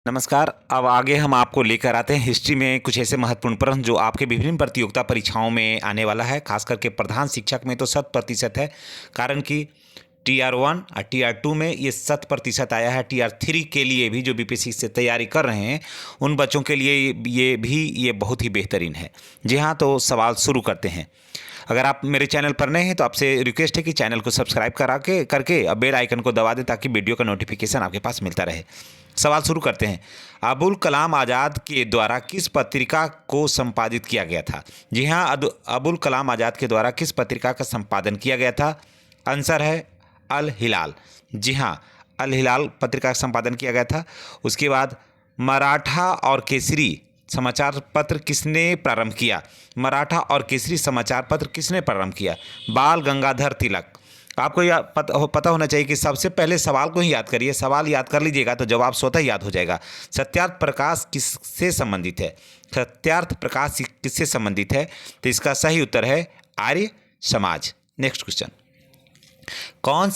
नमस्कार। अब आगे हम आपको लेकर आते हैं हिस्ट्री में कुछ ऐसे महत्वपूर्ण प्रश्न जो आपके विभिन्न प्रतियोगिता परीक्षाओं में आने वाला है। खास करके प्रधान शिक्षक में तो 100% है, कारण कि TR 1 और TR 2 में ये 100% आया है। TR 3 के लिए भी जो बीपीएससी से तैयारी कर रहे हैं उन बच्चों के लिए ये बहुत ही बेहतरीन है। जी हाँ, तो सवाल शुरू करते हैं। अगर आप मेरे चैनल पर नए हैं तो आपसे रिक्वेस्ट है कि चैनल को सब्सक्राइब करके बेल आइकन को दबा दें ताकि वीडियो का नोटिफिकेशन आपके पास मिलता रहे। सवाल शुरू करते हैं। अबुल कलाम आज़ाद के द्वारा किस पत्रिका को संपादित किया गया था? जी हाँ, अबुल कलाम आज़ाद के द्वारा किस पत्रिका का संपादन किया गया था? आंसर है अल हिलाल। जी हाँ, अल हिलाल पत्रिका का संपादन किया गया था। उसके बाद मराठा और केसरी समाचार पत्र किसने प्रारंभ किया? मराठा और केसरी समाचार पत्र किसने प्रारंभ किया? बाल गंगाधर तिलक। आपको पता होना चाहिए कि सबसे पहले सवाल को ही याद करिए। सवाल याद कर लीजिएगा तो जवाब स्वतः याद हो जाएगा। सत्यार्थ प्रकाश किससे संबंधित है? सत्यार्थ प्रकाश किससे संबंधित है? तो इसका सही उत्तर है आर्य समाज। Next question. कौन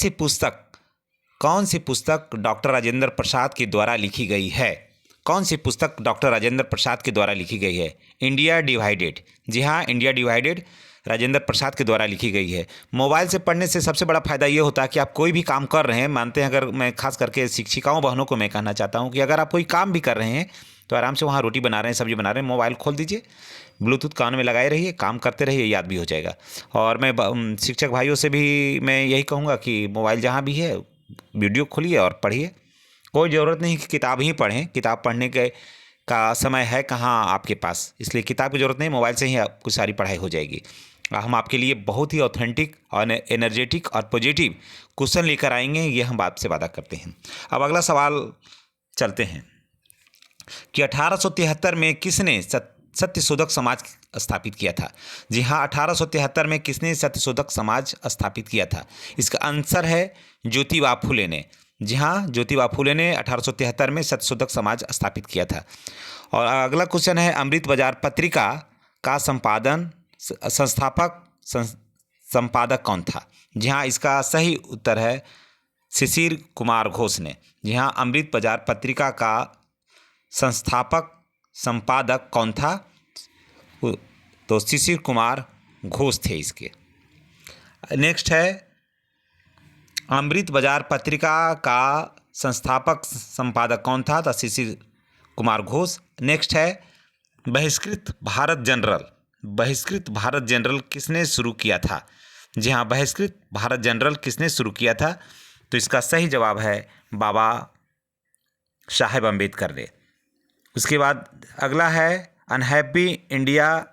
सी पुस्तक डॉक्टर राजेंद्र प्रसाद के द्वारा लिखी गई है? कौन सी पुस्तक डॉक्टर राजेंद्र प्रसाद के द्वारा लिखी गई है? India divided. जी हाँ, इंडिया डिवाइडेड राजेंद्र प्रसाद के द्वारा लिखी गई है। मोबाइल से पढ़ने से सबसे बड़ा फ़ायदा ये होता है कि आप कोई भी काम कर रहे हैं, मानते हैं, अगर मैं खास करके शिक्षिकाओं बहनों को मैं कहना चाहता हूँ कि अगर आप कोई काम भी कर रहे हैं तो आराम से वहाँ रोटी बना रहे हैं, सब्जी बना रहे हैं, मोबाइल खोल दीजिए, ब्लूटूथ कान में लगाए रहिए, काम करते रहिए, याद भी हो जाएगा। और मैं शिक्षक भाइयों से भी मैं यही कहूँगा कि मोबाइल जहाँ भी है वीडियो खोलिए और पढ़िए। कोई ज़रूरत नहीं कि किताब ही पढ़ें, किताब पढ़ने के का समय है कहाँ आपके पास, इसलिए किताब की ज़रूरत नहीं, मोबाइल से ही आपको सारी पढ़ाई हो जाएगी। हम आपके लिए बहुत ही ऑथेंटिक और एनर्जेटिक और पॉजिटिव क्वेश्चन लेकर आएंगे, ये हम आपसे वादा करते हैं। अब अगला सवाल चलते हैं कि 1873 में किसने सत्यशोधक समाज स्थापित किया था? जी हाँ, 1873 में किसने सत्यशोधक समाज स्थापित किया था? इसका आंसर है ज्योतिबा फुले ने। जी हाँ, ज्योतिबा फुले ने 1873 में सत्यशोधक समाज स्थापित किया था। और अगला क्वेश्चन है, अमृत बाजार पत्रिका का संपादक कौन था? जी हाँ, इसका सही उत्तर है शिशिर कुमार घोष ने। जी हाँ, अमृत बाजार पत्रिका का संपादक कौन था? तो शिशिर कुमार घोष थे इसके। नेक्स्ट है, अमृत बाजार पत्रिका का संपादक कौन था? तो शिशिर कुमार घोष। नेक्स्ट है, बहिष्कृत भारत जनरल किसने शुरू किया था? जी हाँ, बहिष्कृत भारत जनरल किसने शुरू किया था? तो इसका सही जवाब है बाबा साहेब अम्बेडकर ने। उसके बाद अगला है, अनहैप्पी इंडिया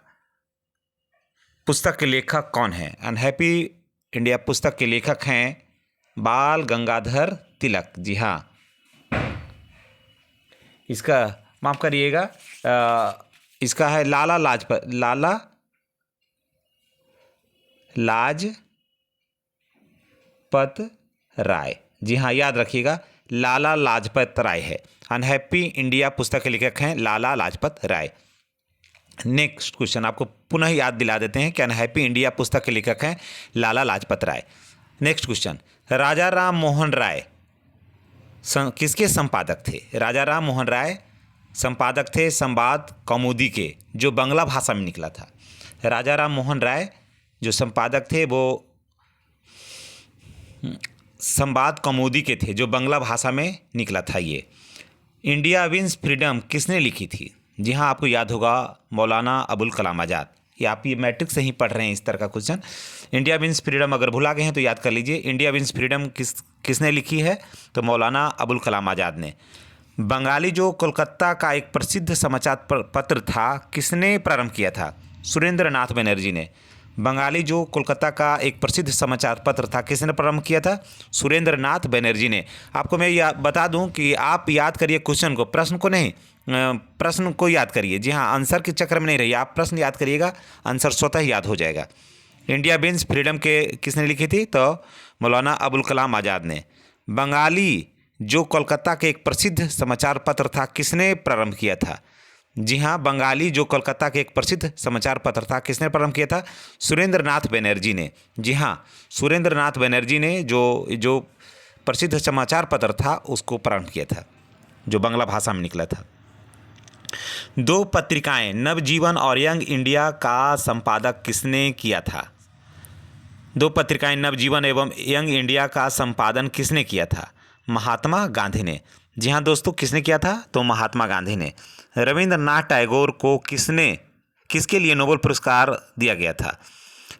पुस्तक के लेखक कौन है? अनहैप्पी इंडिया पुस्तक के लेखक हैं बाल गंगाधर तिलक। जी हाँ, इसका माफ़ करिएगा, इसका है लाला लाजपत राय। जी हाँ, याद रखिएगा, लाला लाजपत राय है। अनहैप्पी इंडिया पुस्तक के लेखक हैं लाला लाजपत राय। नेक्स्ट क्वेश्चन आपको पुनः याद दिला देते हैं कि अनहैप्पी इंडिया पुस्तक के लेखक हैं लाला लाजपत राय। नेक्स्ट क्वेश्चन, राजा राम मोहन राय किसके संपादक थे? राजा राम मोहन राय संपादक थे संवाद कौमुदी के, जो बांग्ला भाषा में निकला था। राजा राम मोहन राय जो संपादक थे वो संवाद कौमुदी के थे, जो बांग्ला भाषा में निकला था। ये इंडिया विंस फ्रीडम किसने लिखी थी? जी हाँ, आपको याद होगा, मौलाना अबुल कलाम आज़ाद। ये आप ये मैट्रिक से ही पढ़ रहे हैं इस तरह का क्वेश्चन। इंडिया विंस फ्रीडम अगर भुला गए हैं तो याद कर लीजिए, इंडिया विंस फ्रीडम किसने लिखी है? तो मौलाना अबुल कलाम आज़ाद ने। बंगाली जो कोलकाता का एक प्रसिद्ध समाचार पत्र था, किसने प्रारंभ किया था? सुरेंद्र नाथ बनर्जी ने। बंगाली जो कोलकाता का एक प्रसिद्ध समाचार पत्र था, किसने प्रारंभ किया था? सुरेंद्र नाथ बनर्जी ने। आपको मैं बता दूं कि आप याद करिए क्वेश्चन को, प्रश्न को नहीं, प्रश्न को याद करिए। जी हाँ, आंसर के चक्कर में नहीं रहिए, आप प्रश्न याद करिएगा, आंसर स्वतः याद हो जाएगा। इंडिया विंस फ्रीडम के किसने लिखी थी? तो मौलाना अबुल कलाम आज़ाद ने। बंगाली जो कोलकाता के एक प्रसिद्ध समाचार पत्र था, किसने प्रारंभ किया था? जी हाँ, बंगाली जो कोलकाता के एक प्रसिद्ध समाचार पत्र था, किसने प्रारंभ किया था? सुरेंद्र नाथ बनर्जी ने। जी हाँ, सुरेंद्र नाथ बनर्जी ने जो प्रसिद्ध समाचार पत्र था उसको प्रारंभ किया था। जो बांग्ला भाषा में निकला था। दो पत्रिकाएं नवजीवन और यंग इंडिया का संपादक किसने किया था? दो पत्रिकाएं नवजीवन एवं यंग इंडिया का संपादन किसने किया था? महात्मा गांधी ने। जी हाँ दोस्तों, किसने किया था? तो महात्मा गांधी ने। रविंद्रनाथ टैगोर को किसके लिए नोबेल पुरस्कार दिया गया था?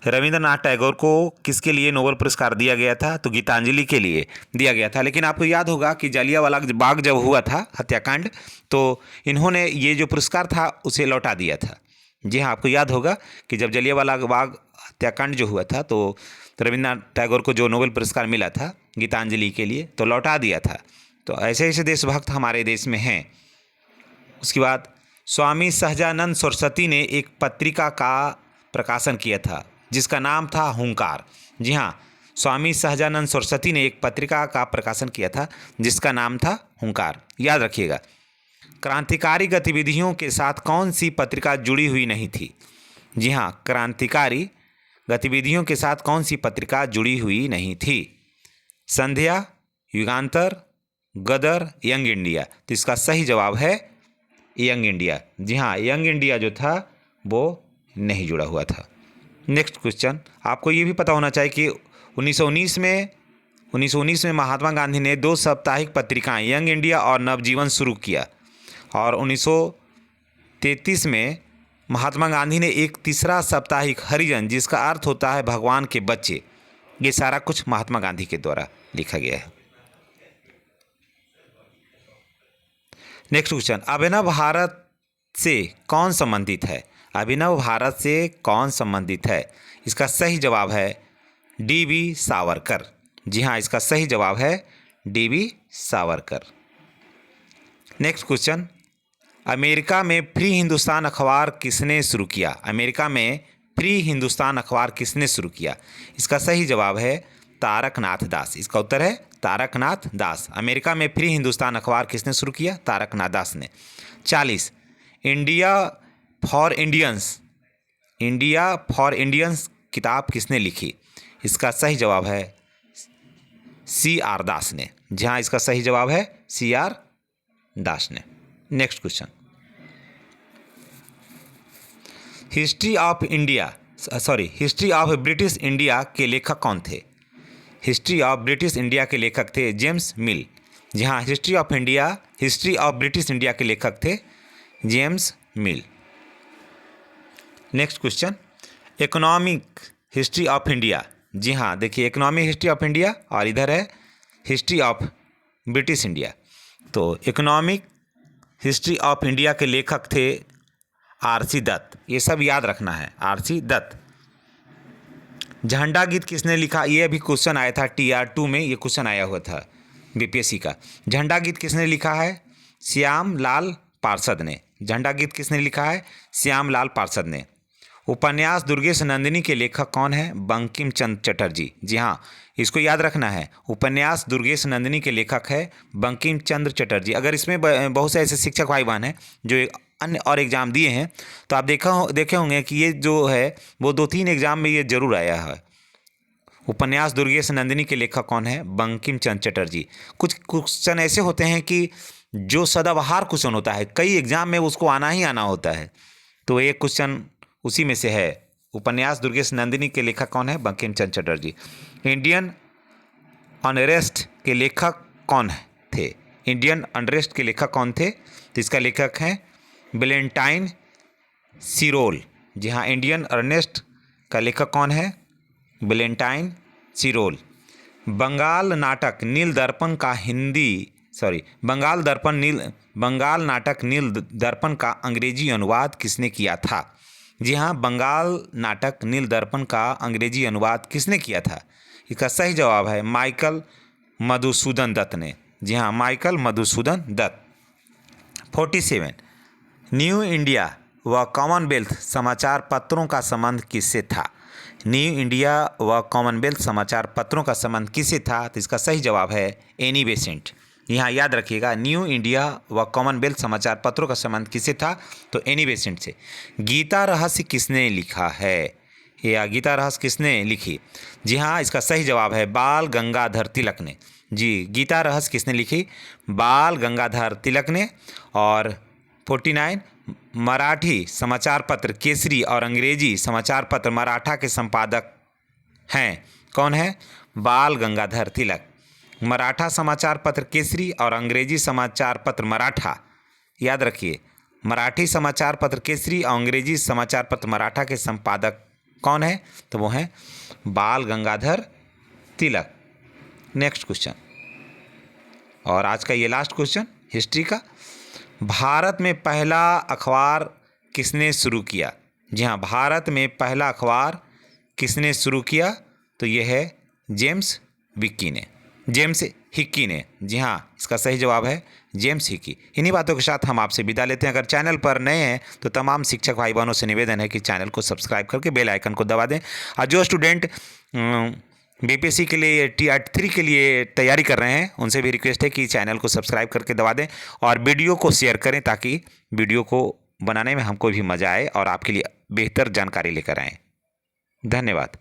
रविंद्रनाथ टैगोर को किसके लिए नोबेल पुरस्कार दिया गया था? तो गीतांजलि के लिए दिया गया था। लेकिन आपको याद होगा कि जलियांवाला बाग जब हुआ था हत्याकांड, तो इन्होंने ये जो पुरस्कार था उसे लौटा दिया था। जी हाँ, आपको याद होगा कि जब जलियांवाला बाग हत्याकांड जो हुआ था तो रविंद्रनाथ टैगोर को जो नोबेल पुरस्कार मिला था गीतांजलि के लिए, तो लौटा दिया था। तो ऐसे ऐसे देशभक्त हमारे देश में हैं। उसके बाद स्वामी सहजानंद सरस्वती ने एक पत्रिका का प्रकाशन किया था जिसका नाम था हुंकार। जी हाँ, स्वामी सहजानंद सरस्वती ने एक पत्रिका का प्रकाशन किया था जिसका नाम था हुंकार। याद रखिएगा। क्रांतिकारी गतिविधियों के साथ कौन सी पत्रिका जुड़ी हुई नहीं थी? जी हाँ, क्रांतिकारी गतिविधियों के साथ कौन सी पत्रिका जुड़ी हुई नहीं थी? संध्या, युगांतर, गदर, यंग इंडिया। तो इसका सही जवाब है यंग इंडिया। जी हाँ, यंग इंडिया जो था वो नहीं जुड़ा हुआ था। नेक्स्ट क्वेश्चन, आपको ये भी पता होना चाहिए कि 1919 में महात्मा गांधी ने 2 साप्ताहिक पत्रिकाएं यंग इंडिया और नवजीवन शुरू किया, और 1933 में महात्मा गांधी ने एक तीसरा साप्ताहिक हरिजन, जिसका अर्थ होता है भगवान के बच्चे। ये सारा कुछ महात्मा गांधी के द्वारा लिखा गया है। नेक्स्ट क्वेश्चन, अभिनव भारत से कौन संबंधित है? अभिनव भारत से कौन संबंधित है? इसका सही जवाब है डी.वी. सावरकर। जी हाँ, इसका सही जवाब है DV. Savarkar. Next question, America में फ्री हिंदुस्तान अखबार किसने शुरू किया? अमेरिका में फ्री हिंदुस्तान अखबार किसने शुरू किया? इसका सही जवाब है तारकनाथ दास। इसका उत्तर है तारकनाथ दास। अमेरिका में फ्री हिंदुस्तान अखबार किसने शुरू किया? तारकनाथ दास ने। 40, इंडिया फॉर इंडियंस किताब किसने लिखी? इसका सही जवाब है C.R. दास ने। जहाँ इसका सही जवाब है C.R. दास ने। Next question, history of British India के लेखक कौन थे? हिस्ट्री ऑफ ब्रिटिश इंडिया के लेखक थे जेम्स मिल। जी हाँ, हिस्ट्री ऑफ ब्रिटिश इंडिया के लेखक थे James Mill. Next question, economic history of India. जी हाँ, देखिए, इकोनॉमिक हिस्ट्री ऑफ इंडिया और इधर है हिस्ट्री ऑफ ब्रिटिश इंडिया। तो इकोनॉमिक हिस्ट्री ऑफ इंडिया के लेखक थे R.C. दत्त। ये सब याद रखना है, R.C. दत्त। झंडा गीत किसने लिखा? ये अभी क्वेश्चन आया था TR2 में, ये क्वेश्चन आया हुआ था BPSC का। झंडा गीत किसने लिखा है? श्याम लाल पार्षद ने। झंडा गीत किसने लिखा है? श्याम लाल पार्षद ने। उपन्यास दुर्गेश नंदिनी के लेखक कौन है? बंकिम चंद्र चटर्जी। जी हाँ, इसको याद रखना है। उपन्यास दुर्गेश नंदिनी के लेखक है बंकिम चंद्र चटर्जी। अगर इसमें बहुत से ऐसे शिक्षक भाई बहन हैं जो एक अन्य और एग्ज़ाम दिए हैं, तो आप देखे होंगे कि ये जो है वो 2-3 एग्ज़ाम में ये जरूर आया है। उपन्यास दुर्गेश नंदिनी के लेखक कौन है? बंकिम चंद्र चटर्जी। कुछ क्वेश्चन ऐसे होते हैं कि जो सदाबहार क्वेश्चन होता है, कई एग्जाम में उसको आना ही आना होता है, तो एक क्वेश्चन उसी में से है। उपन्यास दुर्गेश नंदिनी के लेखक कौन है? बंकिम चंद्र चटर्जी। इंडियन अनरेस्ट के लेखक कौन थे? इंडियन अनरेस्ट के लेखक कौन थे? तो इसका लेखक हैं वैलेंटाइन सिरोल। जी हाँ, इंडियन अनरेस्ट का लेखक कौन है? वैलेंटाइन सिरोल। बंगाल नाटक नील दर्पण का अंग्रेजी अनुवाद किसने किया था? जी हाँ, बंगाल नाटक नील दर्पण का अंग्रेजी अनुवाद किसने किया था? इसका सही जवाब है माइकल मधुसूदन दत्त ने। जी हाँ, Michael Madhusudan Dutt. 47, New India व कॉमनवेल्थ समाचार पत्रों का संबंध किससे था? न्यू इंडिया व कॉमनवेल्थ समाचार पत्रों का संबंध किससे था? तो इसका सही जवाब है एनी बेसेंट। यहाँ याद रखिएगा, न्यू इंडिया व कॉमनवेल्थ समाचार पत्रों का संबंध किससे था? तो एनी बेसेंट से। गीता रहस्य किसने लिखा है? या गीता रहस्य किसने लिखी? जी हाँ, इसका सही जवाब है बाल गंगाधर तिलक ने। जी, गीता रहस्य किसने लिखी? बाल गंगाधर तिलक ने। और 49 मराठी समाचार पत्र केसरी और अंग्रेजी समाचार पत्र मराठा के संपादक हैं, कौन है? बाल गंगाधर तिलक। मराठा समाचार पत्र केसरी और अंग्रेजी समाचार पत्र मराठा, याद रखिए, मराठी समाचार पत्र केसरी और अंग्रेजी समाचार पत्र मराठा के संपादक कौन है? तो वो हैं बाल गंगाधर तिलक। नेक्स्ट क्वेश्चन, और आज का ये लास्ट क्वेश्चन हिस्ट्री का। भारत में पहला अखबार किसने शुरू किया? जी हाँ, भारत में पहला अखबार किसने शुरू किया? तो ये है जेम्स हिक्की ने। जी हाँ, इसका सही जवाब है जेम्स हिक्की। इन्हीं बातों के साथ हम आपसे विदा लेते हैं। अगर चैनल पर नए हैं तो तमाम शिक्षक भाई बहनों से निवेदन है कि चैनल को सब्सक्राइब करके बेल आइकन को दबा दें। और जो स्टूडेंट बीपीएससी के लिए टीआर 3 के लिए तैयारी कर रहे हैं उनसे भी रिक्वेस्ट है कि चैनल को सब्सक्राइब करके दबा दें और वीडियो को शेयर करें, ताकि वीडियो को बनाने में हमको भी मज़ा आए और आपके लिए बेहतर जानकारी लेकर आएँ। धन्यवाद।